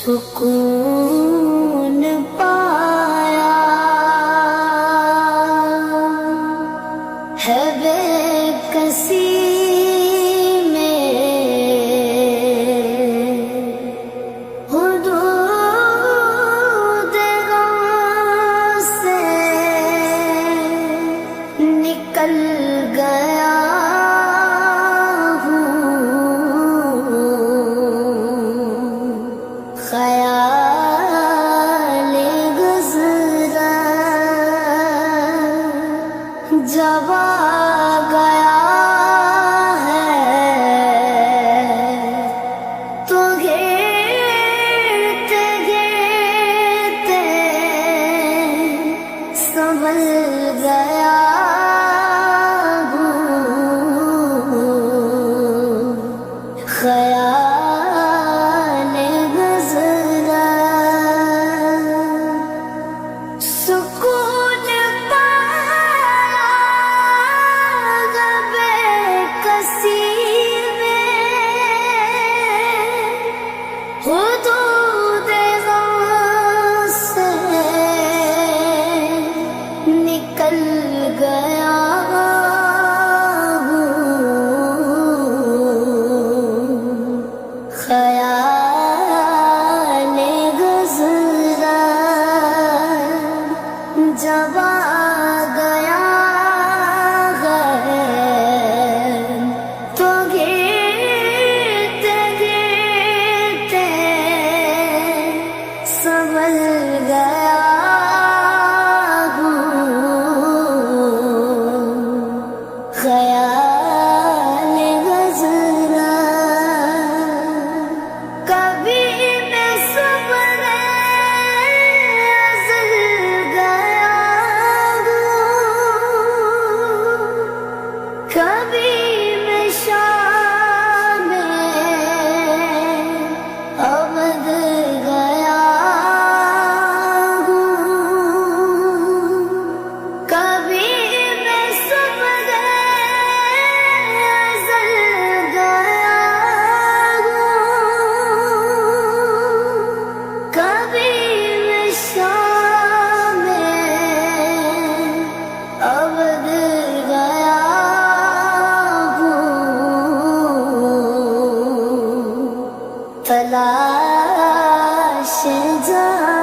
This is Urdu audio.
سکون پایا ہے بے کسی میں، حدود غم سے نکل گیا خیال گزرا جب آ گیا ہے تو گرتے گرتے سنبھل گیا خیال گزرا سکون پایا بے کسی میں، حدود غم سے نکل گیا خیال گزرا جب آ گیا ہے تو گرتے گرتے سنبھل گیا خیال گزرا کبھی میں صبح ازل گیا کبھی میں شام ابد گیا کبھی میں صبح ازل گیا کبھی میں شام ابد گیا تلاش جان